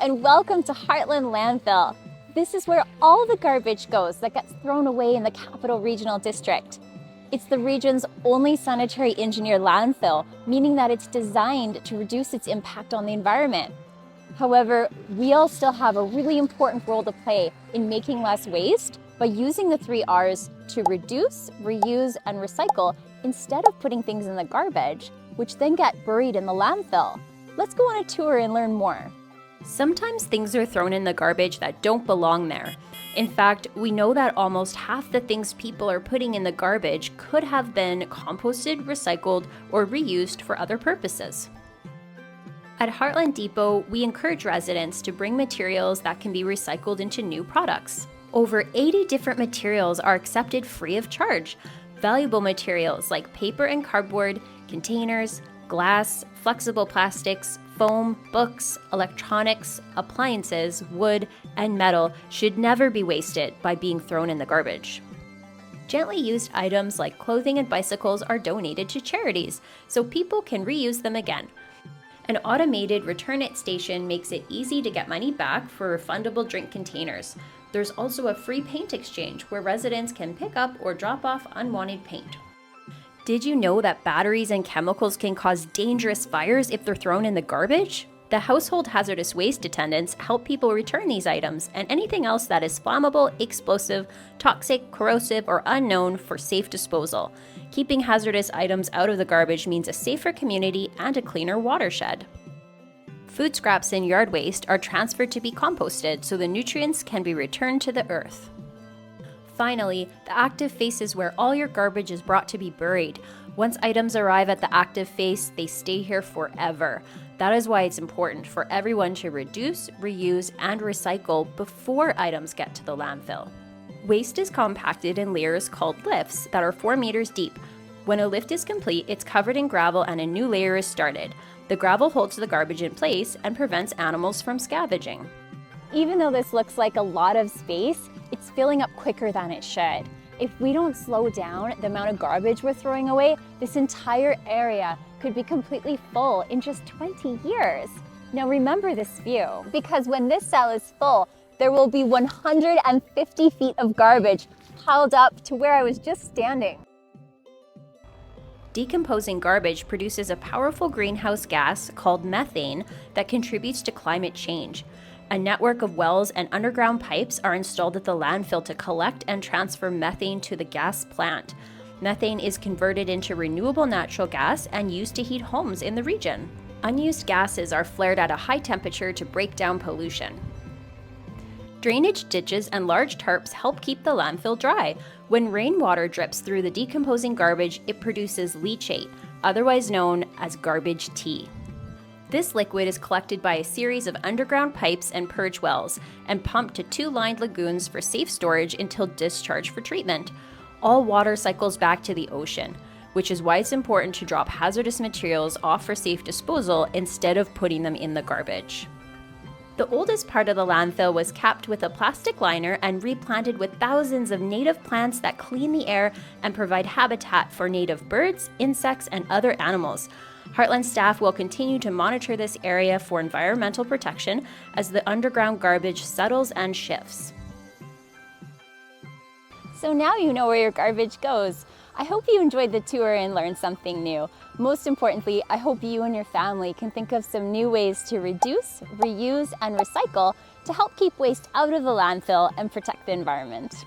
and welcome to Hartland Landfill. This is where all the garbage goes that gets thrown away in the Capital Regional District. It's the region's only sanitary engineered landfill, meaning that it's designed to reduce its impact on the environment. However, we all still have a really important role to play in making less waste by using the 3 R's to reduce, reuse, and recycle instead of putting things in the garbage, which then get buried in the landfill. Let's go on a tour and learn more. Sometimes things are thrown in the garbage that don't belong there. In fact, we know that almost half the things people are putting in the garbage could have been composted, recycled, or reused for other purposes. At Hartland Depot, we encourage residents to bring materials that can be recycled into new products. Over 80 different materials are accepted free of charge. Valuable materials like paper and cardboard, containers, glass, flexible plastics, foam, books, electronics, appliances, wood, and metal should never be wasted by being thrown in the garbage. Gently used items like clothing and bicycles are donated to charities, so people can reuse them again. An automated return it station makes it easy to get money back for refundable drink containers. There's also a free paint exchange where residents can pick up or drop off unwanted paint. Did you know that batteries and chemicals can cause dangerous fires if they're thrown in the garbage? The household hazardous waste attendants help people return these items and anything else that is flammable, explosive, toxic, corrosive, or unknown for safe disposal. Keeping hazardous items out of the garbage means a safer community and a cleaner watershed. Food scraps and yard waste are transferred to be composted so the nutrients can be returned to the earth. Finally, the active face is where all your garbage is brought to be buried. Once items arrive at the active face, they stay here forever. That is why it's important for everyone to reduce, reuse, and recycle before items get to the landfill. Waste is compacted in layers called lifts that are 4 meters deep. When a lift is complete, it's covered in gravel and a new layer is started. The gravel holds the garbage in place and prevents animals from scavenging. Even though this looks like a lot of space, it's filling up quicker than it should. If we don't slow down the amount of garbage we're throwing away, this entire area could be completely full in just 20 years. Now remember this view, because when this cell is full, there will be 150 feet of garbage piled up to where I was just standing. Decomposing garbage produces a powerful greenhouse gas called methane that contributes to climate change. A network of wells and underground pipes are installed at the landfill to collect and transfer methane to the gas plant. Methane is converted into renewable natural gas and used to heat homes in the region. Unused gases are flared at a high temperature to break down pollution. Drainage ditches and large tarps help keep the landfill dry. When rainwater drips through the decomposing garbage, it produces leachate, otherwise known as garbage tea. This liquid is collected by a series of underground pipes and purge wells and pumped to 2 lined lagoons for safe storage until discharge for treatment. All water cycles back to the ocean, which is why it's important to drop hazardous materials off for safe disposal instead of putting them in the garbage. The oldest part of the landfill was capped with a plastic liner and replanted with thousands of native plants that clean the air and provide habitat for native birds, insects, and other animals. Hartland staff will continue to monitor this area for environmental protection as the underground garbage settles and shifts. So now you know where your garbage goes. I hope you enjoyed the tour and learned something new. Most importantly, I hope you and your family can think of some new ways to reduce, reuse, and recycle to help keep waste out of the landfill and protect the environment.